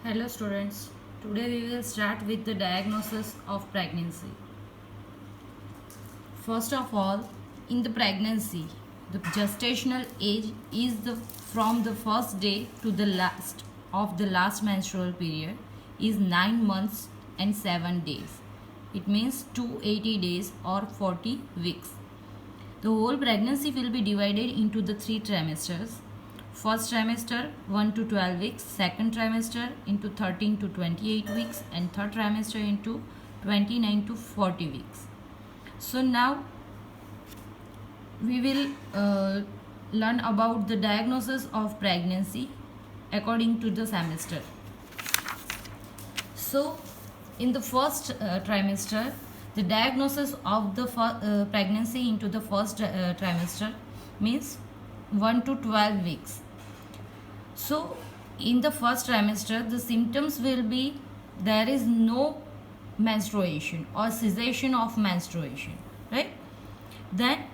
Hello students, today we will start with the diagnosis of pregnancy. First of all, in the pregnancy, the gestational age is from the first day to the last of the last menstrual period is 9 months and 7 days. It means 280 days or 40 weeks. The whole pregnancy will be divided into the 3 trimesters. First trimester 1 to 12 weeks, second trimester into 13 to 28 weeks, and third trimester into 29 to 40 weeks. So now we will learn about the diagnosis of pregnancy according to the semester. So in the first trimester, the diagnosis of the pregnancy into the first trimester means 1 to 12 weeks. So in the first trimester, the symptoms will be there is no menstruation or cessation of menstruation, right? Then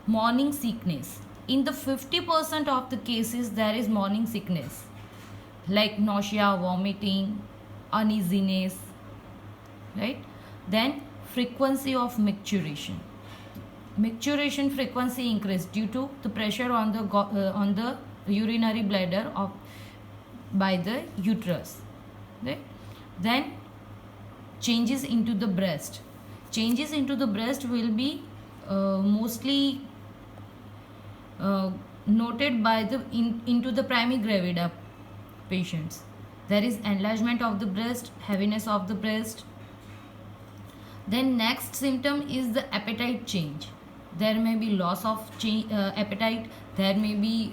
morning sickness. In the 50% of the cases, there is morning sickness like nausea, vomiting, uneasiness, right? Then frequency of micturition. Micturition frequency increase due to the pressure on the urinary bladder by the uterus, right? Then changes into the breast. Changes into the breast will be mostly noted by into the primigravida patients. There is enlargement of the breast, heaviness of the breast. Then next symptom is the appetite change. There may be loss of appetite, there may be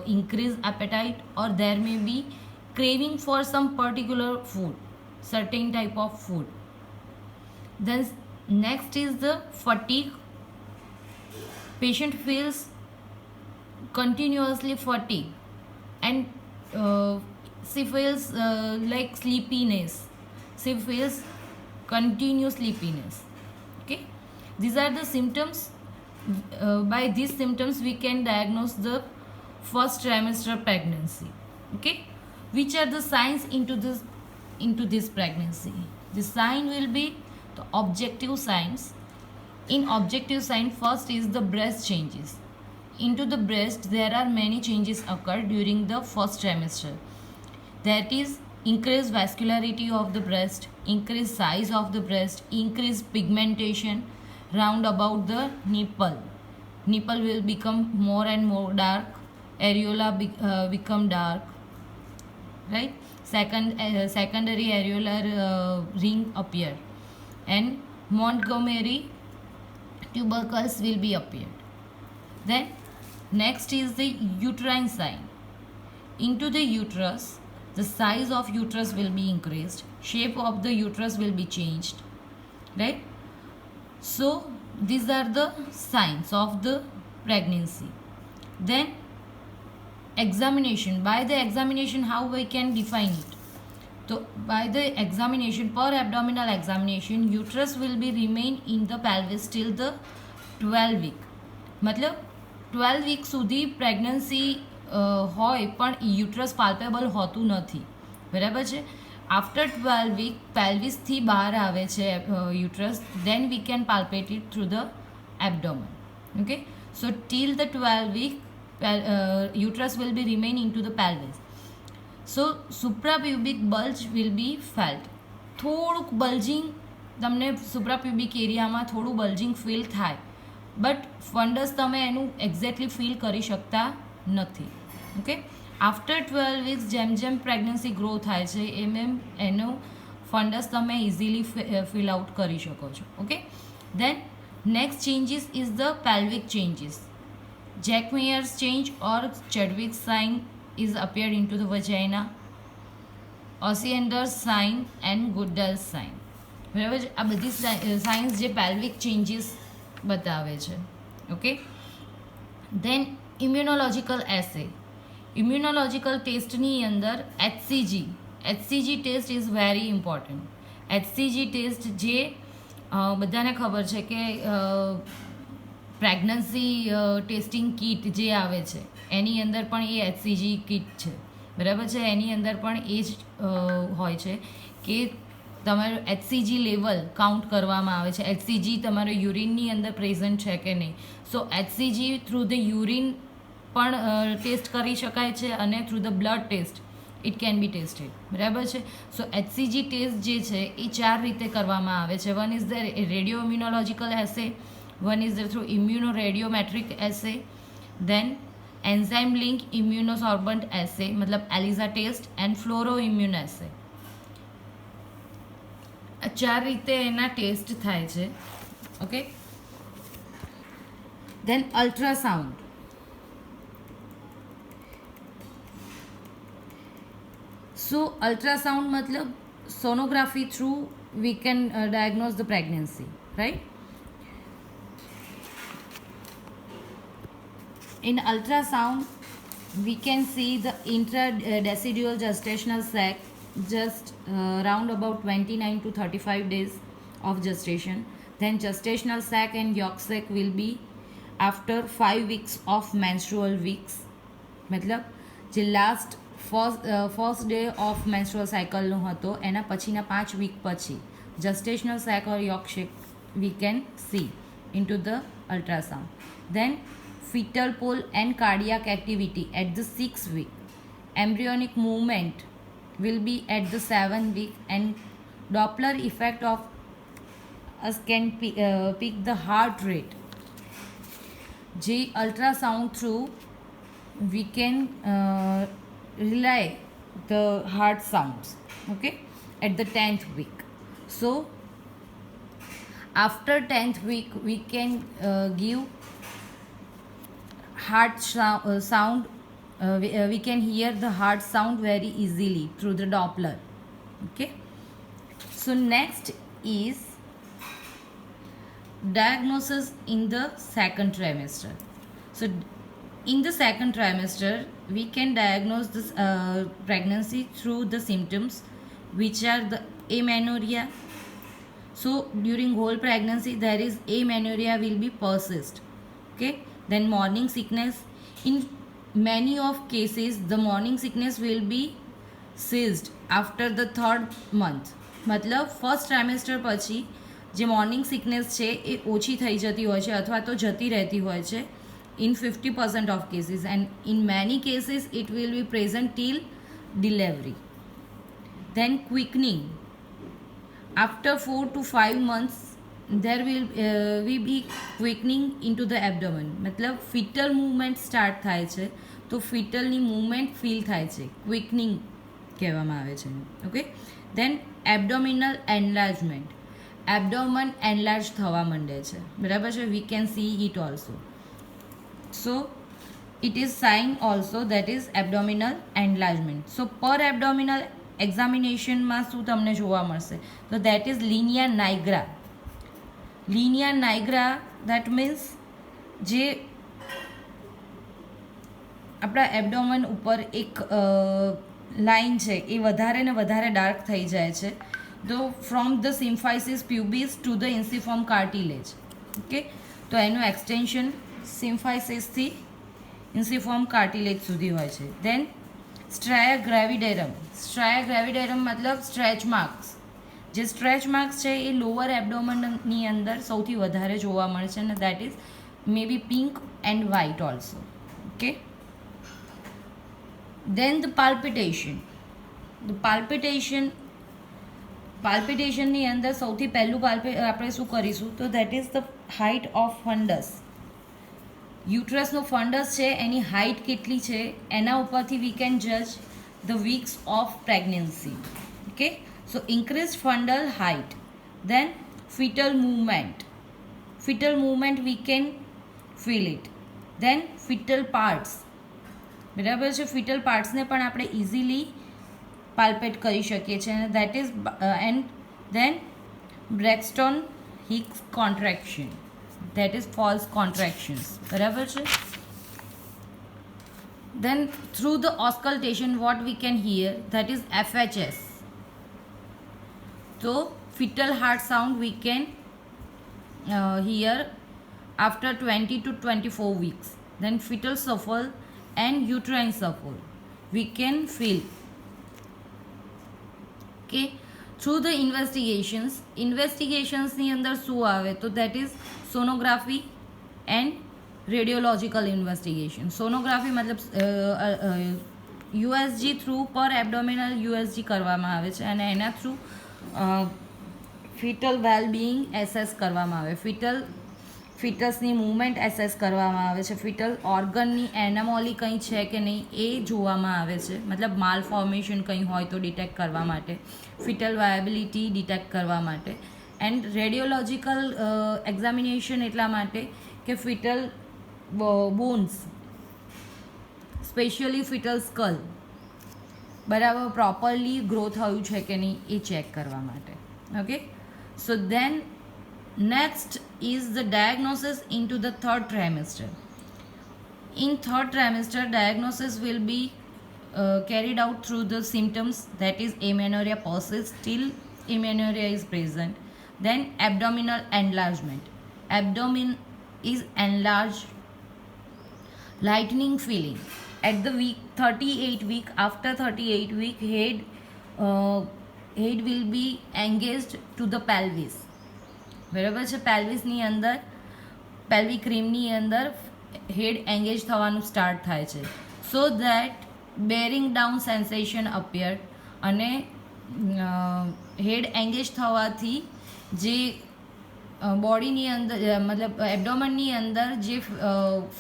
increased appetite, or there may be craving for some particular food, certain type of food. Then next is the fatigue. Patient feels continuously fatigue and she feels like sleepiness. She feels continuous sleepiness. Okay, these are the symptoms. By these symptoms we can diagnose the first trimester pregnancy. Okay, which are the signs into this pregnancy? The sign will be the objective signs. In objective sign, first is the breast changes. Into the breast there are many changes occur during the first trimester. That is increased vascularity of the breast, increased size of the breast, increased pigmentation round about the nipple. Nipple will become more and more dark, areola become dark, right? Secondary areolar ring appear, and Montgomery tubercles will be appeared. Then next is the uterine sign. Into the uterus, the size of uterus will be increased, shape of the uterus will be changed, right? So these are the signs of the pregnancy. Then examination. By the examination, how we can define it? So by the examination, per abdominal examination, uterus will be remain in the pelvis till the 12 week. मतलब 12 week સુધી pregnancy હોય પણ uterus પાલ્પેબલ હોતું નથી, બરાબર છે. After 12 week પેલ્વિસથી બહાર આવે છે uterus, then we can palpate it through the abdomen. Okay, so till the 12 week uterus will be remain into the pelvis. So suprapubic bulge will be felt. થોડુંક બલ્જિંગ તમને સુપ્રાપ્યુબિક એરિયામાં થોડું બલ્જિંગ ફીલ થાય, બટ ફંડસ તમે એનું એક્ઝેક્ટલી ફીલ કરી શકતા નથી. ઓકે, આફ્ટર 12 weeks જેમ જેમ પ્રેગ્નન્સી ગ્રો થાય છે એમ એમ એનું ફંડસ તમે ઇઝીલી ફિલ આઉટ કરી શકો છો. Okay, then next changes is the pelvic changes. Jacquemier's change or Chadwick sign is appeared into the vagina, Osiander's sign and Goodell's sign. બરાબર છે, આ બધી સાઇન્સ જે પેલ્વિક ચેન્જીસ બતાવે છે. ઓકે, દેન ઇમ્યુનોલોજિકલ એસે. ઇમ્યુનોલોજિકલ ટેસ્ટની અંદર HCG test is very important. HCG test જે બધાને ખબર છે કે પ્રેગ્નન્સી ટેસ્ટિંગ કીટ જે આવે છે એની અંદર પણ એ એચસીજી કીટ છે, બરાબર છે. એની અંદર પણ એ જ હોય છે કે તમારું HCG લેવલ કાઉન્ટ કરવામાં આવે છે. HCG તમારો યુરિનની અંદર પ્રેઝન્ટ છે કે નહીં. So HCG through the urine પણ ટેસ્ટ કરી શકાય છે અને through the blood test it can be tested. બરાબર છે. સો HCG ટેસ્ટ જે છે એ 4 રીતે કરવામાં આવે છે. One is the radio immunological assay, one is the through immuno radiometric assay, then enzyme link immunosorbent assay મતલબ ELISA test and fluoro immune assay. આ 4 રીતે એના ટેસ્ટ થાય છે. Okay. Then ultrasound. So ultrasound matlab sonography through we can diagnose the pregnancy, right? In ultrasound we can see the intradecidual gestational sac just around about 29 to 35 days of gestation. Then gestational sac and yolk sac will be after 5 weeks of menstrual weeks. મતલબ જે last first day of menstrual સાયકલનો હતો એના પછીના 5 week પછી gestational sac or yolk sac we can see in two the ultrasound. Then fetal pole and cardiac activity at the 6th week. Embryonic movement will be at the 7th week, and Doppler effect of us can pick the heart rate. J ultrasound through we can relay the heart sounds, okay, at the 10th week. So after 10th week we can give heart sound. We can hear the heart sound very easily through the Doppler. Okay. So next is diagnosis in the second trimester. So in the second trimester we can diagnose this pregnancy through the symptoms which are the amenorrhea. So during whole pregnancy there is amenorrhea will be persist. Okay. Then morning sickness. In many of cases the morning sickness will be ceased after the 3rd month. मतलब first trimester પછી જે morning sickness છે એ ઓછી થઈ જતી હોય છે અથવા તો જતી રહેતી હોય છે in 50% of cases, and in many cases it will be present till delivery. Then quickening. After 4 to 5 months there will be quickening into the abdomen. मतलब fetal movement start થાય છે તો fetalની movement feel થાય છે, quickening કહેવામાં આવે છે. Okay. then abdominal enlargement. abdomen enlarge થવા માંડે છે. બરાબર છે. we can see it also. So it is sign also that is abdominal enlargement. So per abdominal examination માં શું તમને જોવા મળશે તો that is linea nigra. linea nigra that means જે આપણા એબડોમન ઉપર એક લાઇન છે એ વધારે ને વધારે ડાર્ક થઈ જાય છે તો from the symphysis pubis to the ensiform cartilage. Okay. તો એનું એક્સટેન્શન સિમ્ફાઇસિસથી ઇન્સિફોર્મ કાર્ટિલેજ સુધી હોય છે. દેન સ્ટ્રાયા ગ્રેવિડેરમ. સ્ટ્રાયા ગ્રેવિડેરમ મતલબ સ્ટ્રેચ માર્ક્સ. જે સ્ટ્રેચ માર્ક્સ છે એ લોઅર એબડોમનની અંદર સૌથી વધારે જોવા મળે છે અને that is maybe pink and white also. Okay. then the palpitation. the palpitationની અંદર સૌથી પહેલું આપણે શું કરીશું તો that is the height of fundus. યુટ્રસનો ફંડસ છે એની હાઇટ કેટલી છે એના ઉપરથી we can judge the weeks of pregnancy. okay. so increased fundal height. then fetal movement we can feel it. then fetal parts. બરાબર છે. ફિટલ પાર્ટ્સને પણ આપણે ઇઝીલી પાલ્પેટ કરી શકીએ છીએ અને that is and then Braxton Hicks contraction. That is false contractions. બરાબર છે. Then through the auscultation what we can hear that is FHS. તો fetal heart sound we can hear after 20 to 24 weeks. then fetal shuffle and uterine shuffle. we can feel. Okay, through the investigations ની અંદર શું આવે તો that is sonography and radiological investigation. Sonography મતલબ યુએસજી through પર abdominal યુએસજી કરવામાં આવે છે અને એના થ્રુ ફિટલ વેલબિંગ એસેસ કરવામાં આવે, ફિટસની મૂવમેન્ટ એસેસ કરવામાં આવે છે, ફિટલ ઓર્ગનની એનામોલી કંઈ છે કે નહીં એ જોવામાં આવે છે, મતલબ માલ ફોર્મેશન કંઈ હોય તો ડિટેક્ટ કરવા માટે, ફિટલ વાયબિલિટી ડિટેક્ટ કરવા માટે. એન્ડ રેડિયોલોજિકલ એક્ઝામિનેશન એટલા માટે કે foetal bones specially foetal skull બરાબર પ્રોપરલી ગ્રો થયું છે કે નહીં એ ચેક કરવા માટે. Okay, so then next is the diagnosis in two the third trimester. In third trimester, diagnosis will be carried out through the symptoms, that is amenorrhea persists till amenorrhea is present. Then abdominal enlargement. Abdomen is enlarged, lightening feeling. At the week 38 week, after 38 week, head will be engaged to the pelvis. બરાબર છે, પેલ્વિસની અંદર pelvic રિમની અંદર હેડ engage થવાનું start થાય છે. So that bearing down sensation appear અને હેડ engage થવાથી જે બોડીની અંદર મતલબ એબડોમનની અંદર જે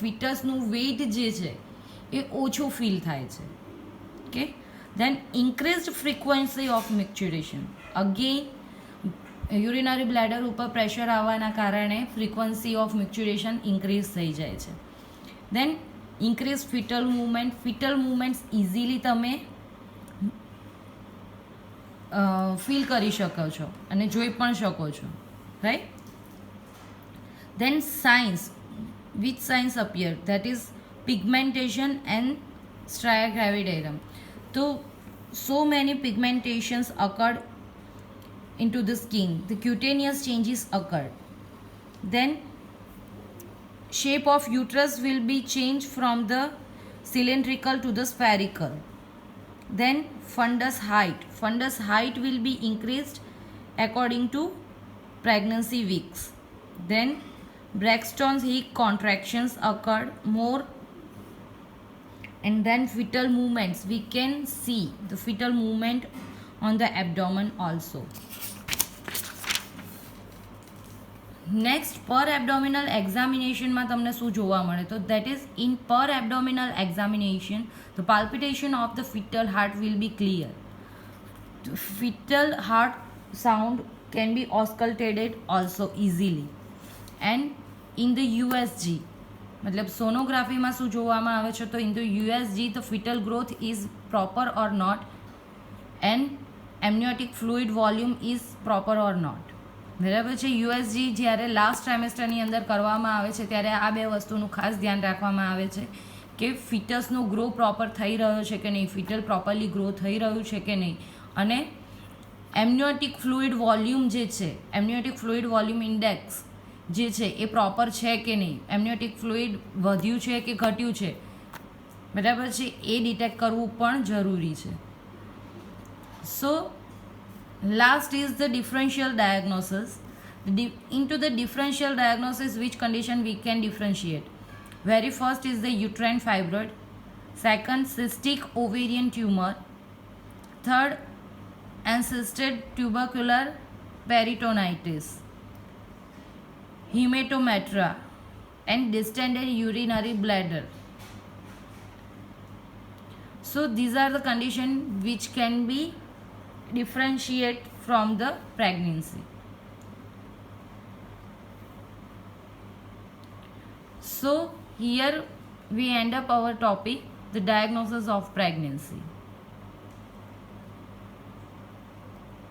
ફિટસનું વેઇટ જે છે એ ઓછું ફીલ થાય છે. Okay, then increased frequency of micturition. Again urinary bladder ઉપર પ્રેશર આવવાના કારણે ફ્રીક્વન્સી ઓફ મિક્ચ્યુરેશન ઇન્ક્રીઝ થઈ જાય છે. Then increase fetal movement. Fetal movements easily તમે ફીલ કરી શકો છો અને જોઈ પણ શકો છો, right. Then signs, which signs appear, that is pigmentation and stria gravidarum. So many pigmentations occurred into the skin. The cutaneous changes occurred. Then shape of uterus will be changed from the cylindrical to the spherical. Then fundus height will be increased according to pregnancy weeks. Then Braxton's Hicks contractions occurred more. And then fetal movements, we can see the fetal movement on the abdomen also. Next, per abdominal examination માં તમને શું જોવા મળે તો that is in per abdominal examination the palpitation of the fetal heart will be clear. The fetal heart sound can be auscultated also easily. And in the USG મતલબ સોનોગ્રાફીમાં શું જોવામાં આવે છે તો in the USG the fetal growth is proper or not and amniotic fluid volume is proper or not. બરાબર છે. યુએસજી જ્યારે last ટ્રાઇમેસ્ટરની અંદર કરવામાં આવે છે ત્યારે આ બે વસ્તુનું ખાસ ધ્યાન રાખવામાં આવે છે કે ફિટસનો ગ્રો પ્રોપર થઈ રહ્યો છે કે નહીં, ફિટલ પ્રોપરલી ગ્રો થઈ રહ્યું છે કે નહીં, અને એમનિયોટિક ફ્લુઇડ વોલ્યુમ જે છે, એમનિયોટિક ફ્લુઇડ વોલ્યુમ ઇન્ડેક્સ જે છે એ પ્રોપર છે કે નહીં, એમનિયોટિક ફ્લુઇડ વધ્યું છે કે ઘટ્યું છે, બરાબર છે, એ ડિટેક્ટ કરવું પણ જરૂરી છે. So last is the differential diagnosis. into the differential diagnosis, which condition we can differentiate. Very first is the uterine fibroid, second cystic ovarian tumor, third encysted tubercular peritonitis, hematometra, and distended urinary bladder. So these are the conditions which can be differentiate from the pregnancy. So here we end up our topic, the diagnosis of pregnancy.